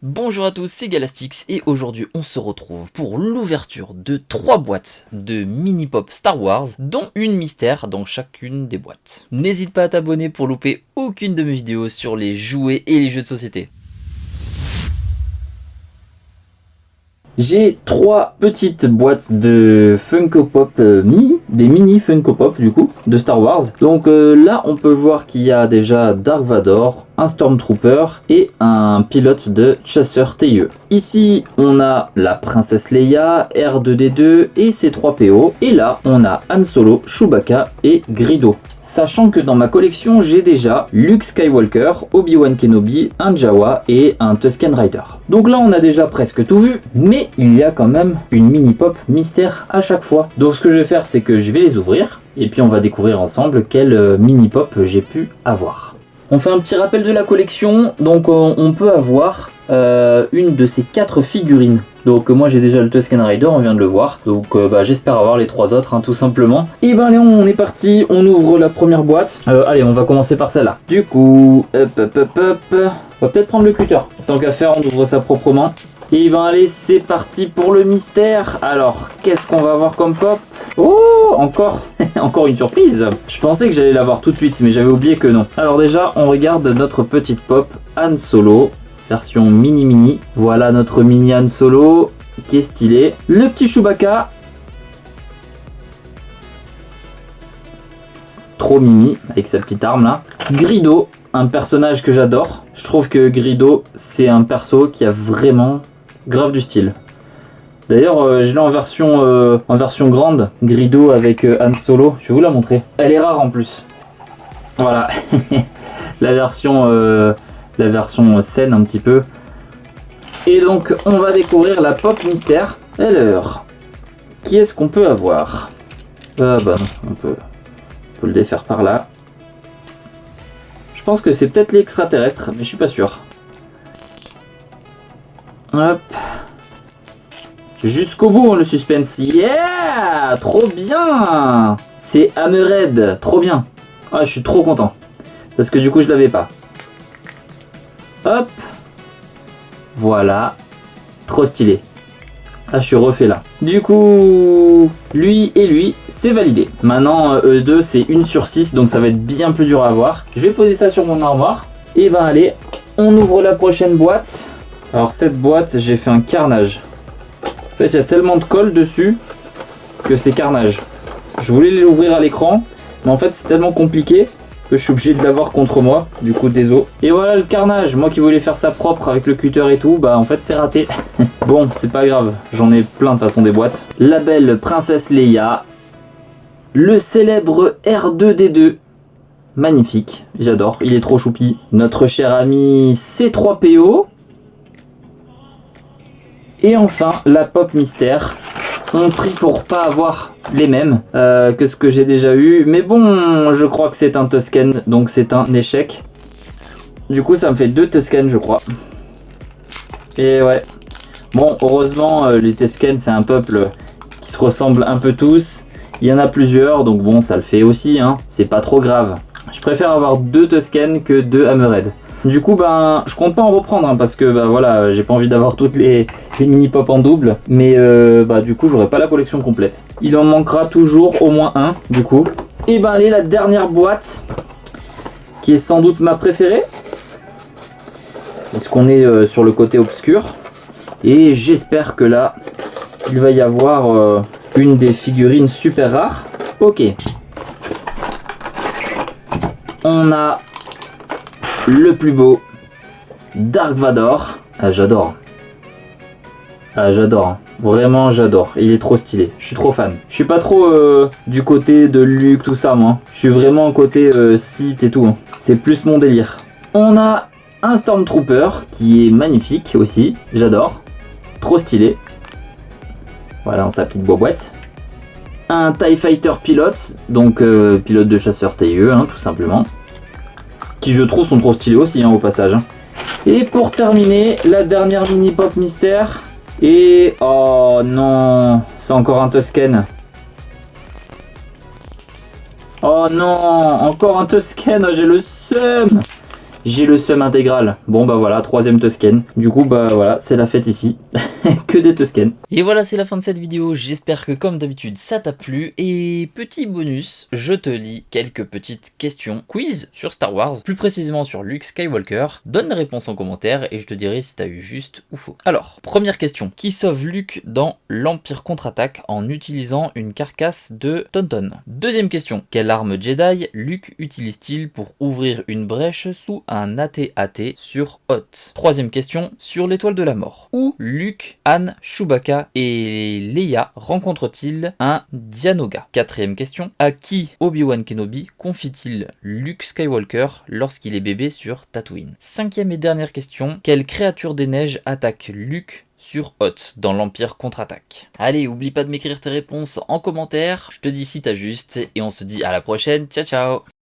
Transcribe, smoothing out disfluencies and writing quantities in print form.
Bonjour à tous, c'est Galastix et aujourd'hui on se retrouve pour l'ouverture de 3 boîtes de mini-pop Star Wars, dont une mystère dans chacune des boîtes. N'hésite pas à t'abonner pour louper aucune de mes vidéos sur les jouets et les jeux de société. J'ai 3 petites boîtes de Funko Pop des mini Funko Pop du coup, de Star Wars. Donc là on peut voir qu'il y a déjà Dark Vador, un Stormtrooper et un pilote de chasseur TIE. Ici on a la princesse Leia, R2D2 et C3PO. Et là on a Han Solo, Chewbacca et Greedo. Sachant que dans ma collection j'ai déjà Luke Skywalker, Obi-Wan Kenobi, un Jawa et un Tusken Rider. Donc là on a déjà presque tout vu, mais il y a quand même une mini pop mystère à chaque fois. Donc ce que je vais faire c'est que je vais les ouvrir et puis on va découvrir ensemble quelle mini pop j'ai pu avoir. On fait un petit rappel de la collection, donc on peut avoir une de ces 4 figurines. Donc moi j'ai déjà le Tusken Rider, on vient de le voir, donc j'espère avoir les 3 autres tout simplement. Et ben allez, on est parti, on ouvre la première boîte. Allez, on va commencer par celle-là. Du coup, on va peut-être prendre le cutter. Tant qu'à faire, on ouvre ça proprement. Et ben allez, c'est parti pour le mystère. Alors, qu'est-ce qu'on va avoir comme pop? Oh, encore encore une surprise. Je pensais que j'allais l'avoir tout de suite, mais j'avais oublié que non. Alors déjà, on regarde notre petite pop Han Solo, version mini. Voilà notre mini Han Solo, qui est stylé. Le petit Chewbacca. Trop mimi, avec sa petite arme là. Greedo, un personnage que j'adore. Je trouve que Greedo, c'est un perso qui a vraiment grave du style. D'ailleurs, je l'ai en version grande, Greedo avec Han Solo. Je vais vous la montrer. Elle est rare en plus. Voilà, la version scène un petit peu. Et donc, on va découvrir la pop mystère. Alors, qui est-ce qu'on peut avoir? Ah bah non, on peut le défaire par là. Je pense que c'est peut-être l'extraterrestre, mais je suis pas sûr. Hop. Jusqu'au bout le suspense. Yeah, trop bien. C'est Hammerhead, trop bien. Ah, je suis trop content. Parce que du coup je l'avais pas. Hop. Voilà. Trop stylé. Ah, je suis refait là. Du coup, lui et lui, c'est validé. Maintenant, eux deux, c'est 1 sur 6, donc ça va être bien plus dur à voir. Je vais poser ça sur mon armoire. Et ben allez, on ouvre la prochaine boîte. Alors cette boîte, j'ai fait un carnage. En fait, il y a tellement de colle dessus que c'est carnage. Je voulais l'ouvrir à l'écran, mais en fait, c'est tellement compliqué que je suis obligé de l'avoir contre moi. Du coup, désolé. Et voilà le carnage. Moi qui voulais faire ça propre avec le cutter et tout, bah en fait, c'est raté. Bon, c'est pas grave. J'en ai plein de façon des boîtes. La belle princesse Leia. Le célèbre R2D2. Magnifique. J'adore. Il est trop choupi. Notre cher ami C3PO. Et enfin, la pop mystère. On prie pour pas avoir les mêmes que ce que j'ai déjà eu. Mais bon, je crois que c'est un Tusken, donc c'est un échec. Du coup, ça me fait 2 Tusken, je crois. Et ouais. Bon, heureusement, les Tusken, c'est un peuple qui se ressemble un peu tous. Il y en a plusieurs, donc bon, ça le fait aussi, hein. C'est pas trop grave. Je préfère avoir 2 Tusken que 2 Hammerhead. Du coup, je compte pas en reprendre parce que voilà, j'ai pas envie d'avoir toutes les mini pop en double, mais du coup, j'aurai pas la collection complète. Il en manquera toujours au moins un, du coup. Et allez, la dernière boîte, qui est sans doute ma préférée, parce qu'on est sur le côté obscur, et j'espère que là, il va y avoir une des figurines super rares. Ok. On a le plus beau, Dark Vador. Ah, j'adore. Ah, j'adore. Vraiment, j'adore. Il est trop stylé. Je suis trop fan. Je suis pas trop du côté de Luke, tout ça, moi. Je suis vraiment côté Sith et tout. C'est plus mon délire. On a un Stormtrooper qui est magnifique aussi. J'adore. Trop stylé. Voilà, dans sa petite boîte. Un TIE Fighter pilote. Donc, pilote de chasseur TIE, tout simplement. Qui je trouve sont trop stylés aussi au passage. Et pour terminer, la dernière mini pop mystère. Et oh non, c'est encore un Tusken. Oh non, encore un Tusken, j'ai le seum. J'ai le seum intégral. Bon bah voilà, 3ème Tusken. Du coup bah voilà, c'est la fête ici. Que des Tusken. Et voilà, c'est la fin de cette vidéo. J'espère que comme d'habitude ça t'a plu. Et petit bonus, je te lis quelques petites questions quiz sur Star Wars, plus précisément sur Luke Skywalker. Donne les réponses en commentaire et je te dirai si t'as eu juste ou faux. Alors, première question. Qui sauve Luke dans l'Empire contre-attaque en utilisant une carcasse de Tauntaun? Deuxième question. Quelle arme Jedi Luke utilise-t-il pour ouvrir une brèche sous un AT-AT sur Hoth? Troisième question. Sur l'étoile de la mort, où Luke, Han, Chewbacca et Leia rencontrent-ils un Dianoga? Quatrième question. À qui Obi-Wan Kenobi confie-t-il Luke Skywalker lorsqu'il est bébé sur Tatooine? Cinquième et dernière question. Quelle créature des neiges attaque Luke sur Hoth dans l'Empire contre-attaque? Allez, oublie pas de m'écrire tes réponses en commentaire. Je te dis si t'as juste et on se dit à la prochaine. Ciao ciao.